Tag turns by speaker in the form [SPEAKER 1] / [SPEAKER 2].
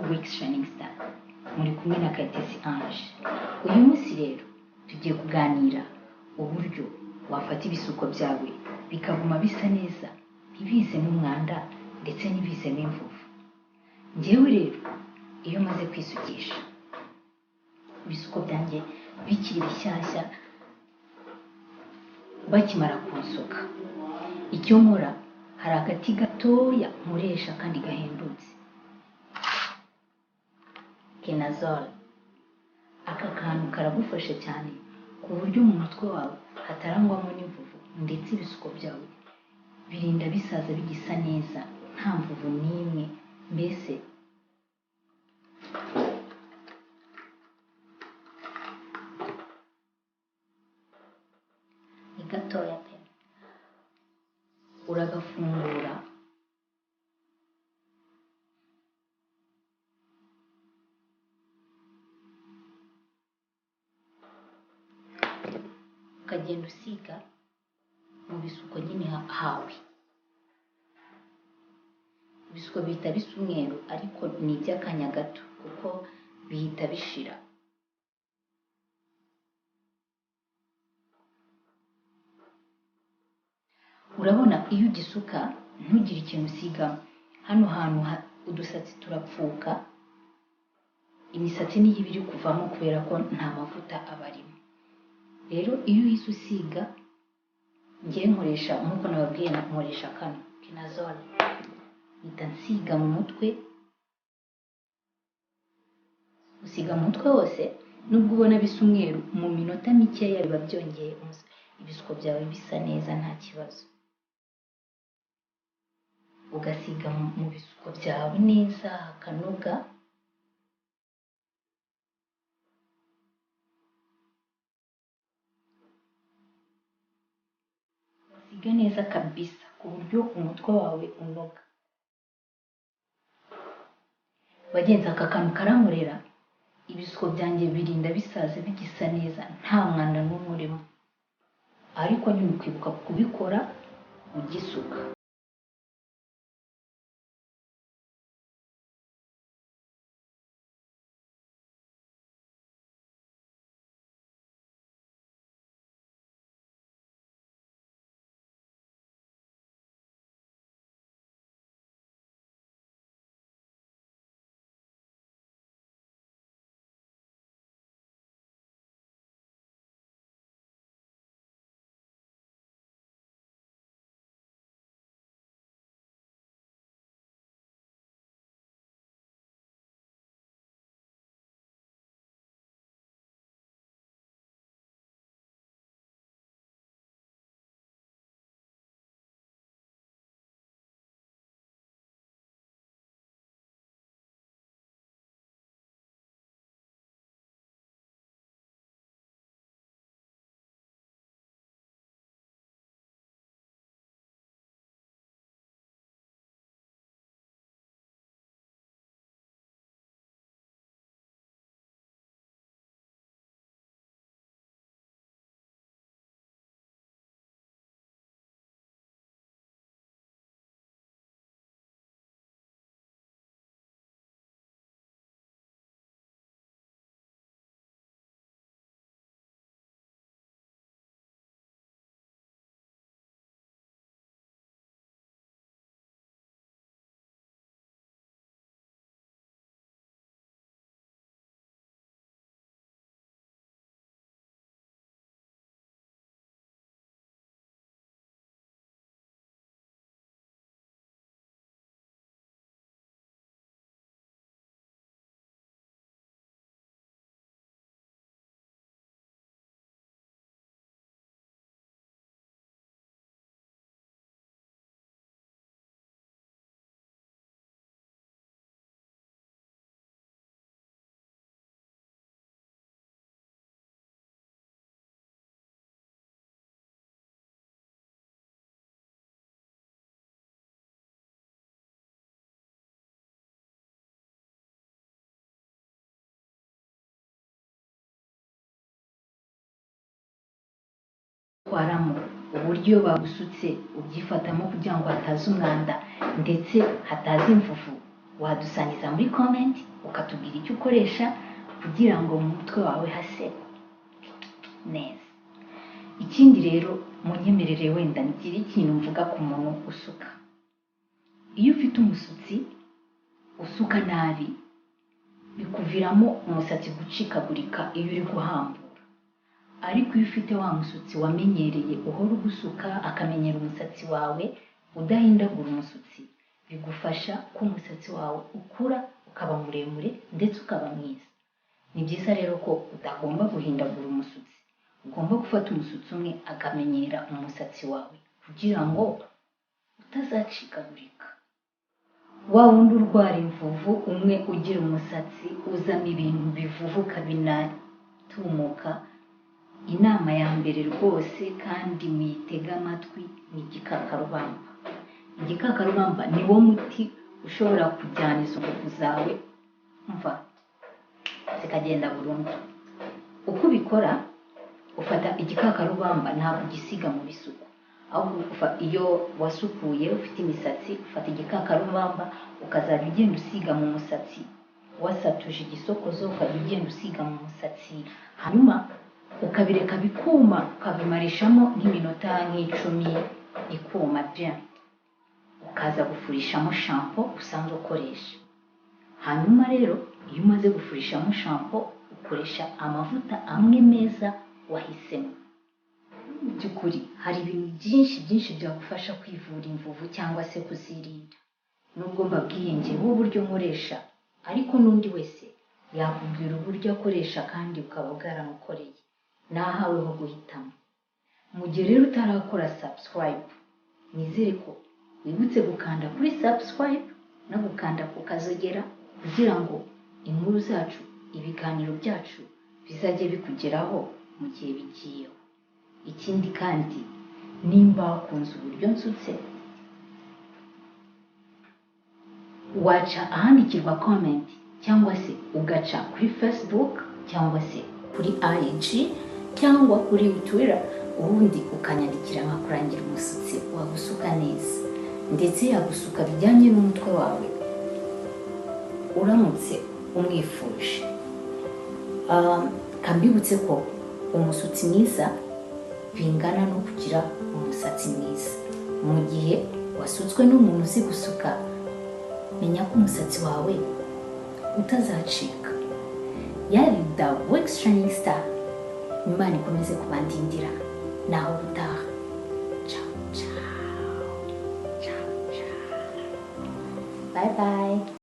[SPEAKER 1] Weeks Shining Star muri kumwe na Kayitesi Ange. Uyu munsi rero tugiye kuganira uburyo wafata ibisuko byawe bikaguma bisa neza, ntibizemo umwanda ndetse ntibizemo imvuvu. Njyewe rero iyo maze kwisukisha ibisuko byanjye bikiri bishyashya bakimara kunsuka, icyo nkora hari agati gatoya nkoresha kandi gahendutse, Kenazol. Aka kantu karagufasha cyane ku buryo mu mutwe wawe hatarangwamo n'imvuvu, ndetse ibisuko byawe birinda bisaza bigisa neza nta mvuvu n'imwe. Mbese ni gatoya pe. Uragafungura ukagenda usiga mu bisuko nyine hawe. Ibisuko bihita bisa umweru, ariko ni iby'akanya gato kuko bihita bishira. Urabona iyo ugisuka ntugire ikintu usigamo, hano hantu udusatsi turapfuka, imisatsi niyo iba iri kuvamo kubera ko nta mavuta aba arimo. Rero iyo uhise usiga, ngiye nkoresha nk'uko nababwiye, nkoresha kano Kenazol, mpita nsiga mu mutwe. Usiga mu mutwe wose, nubwo ubona bisa umweru, mu minota mikeya biba byongeye ibisuko byawe bisa neza nta kibazo. Ugasiga mu bisuko byawe neza hakanoga. Ugasiga neza kabisa ku buryo umutwe wawe unoga. Bagenzi, aka kantu karankorera, ibisuko byanjye birinda bisaza bigisa neza nta mwanda n'umwe urimo, ariko nyine ukwibuka kubikora ugisuka. Waramo uburyo bagusutse ubyifatamo kugira ngo hataza umwanda ndetse hataza imvuvu, wadusangiza muri comment ukatubwira icyo ukoresha kugira ngo mu mutwe wawe hase neza. Ikindi rero munyemerere wenda ngira ikintu mvuga ku muntu usuka. Iyo ufite umusatsi usuka nabi bikuviramo umusatsi gucikagurika iyo uri guhambura, ariko iyo ufite wa musatsi wamenyereye uhora ugusuka akamenyera umusatsi wawe udahindagura umusatsi, bigufasha ko umusatsi wawe ukura ukaba muremure ndetse ukaba mwiza. Ni byiza rero ko utagomba guhindagura umusatsi, ugomba gufata umusatsi umwe akamenyera umusatsi wawe kugira ngo utazacikagurika. Wa wundi urwara imvuvu umwe ugira umusatsi uzamo ibintu bivuvuka binatumuka, inama ya mbere rwose kandi muyitega amatwi ni igikakarubamba. Igikakarubamba ni wo muti ushobora kujyana izo mvuvu zawe zikagenda burundu. Uko ubikora, ufata igikakarubamba ntabwo ugisiga mu bisuko, ahubwo iyo wasukuye ufite imisatsi ufata igikakarubamba ukazajya ugenda usiga mu musatsi, wasatuje igisokozo ukajya ugenda usiga mu musatsi, hanyuma ukabireka bikuma ukabimarishamo nk'iminota nk'icumi ikuma bien, ukaza gufurishamo shampoo usanzwe ukoresha. Hanyuma rero iyo umaze gufurishamo shampoo ukoresha amavuta amwe meza wahisemo. By'ukuri hari ibintu byinshi byagufasha kwivura imvuvu cyangwa se kuzirinda. Nubwo mbabwiye njyewe uburyo nkoresha, ariko n'undi wese yakubwira uburyo akoresha kandi ukaba bwaramukoreye, nahawe ho guhitamo. Mu gihe rero utarakora subscribe, nizere ko wibutse gukanda kuri subscribe no gukanda ku kazogera kugira ngo inkuru zacu, ibiganiro byacu bizajye bikugeraho mu gihe bigiyeho. Ikindi kandi nimba wakunze uburyo nsutse, waca ahandikirwa comment cyangwa se ugaca kuri Facebook cyangwa se kuri IG cyangwa kuri Twitter, ubundi ukanyandikira nkakurangira umusatsi wagusuka neza ndetse yagusuka bijyanye n'umutwe wawe uramutse umwifuje. Kambibutse ko umusatsi mwiza bingana no kugira umusatsi mwiza. Mu gihe wasutswe n'umuntu uzi gusuka, menya ko umusatsi wawe utazacika. Yari The Wax Shining Star, Imana ikomeze kubandindira, naho ubutaha. Ciao ciao, ciao ciao, bye bye.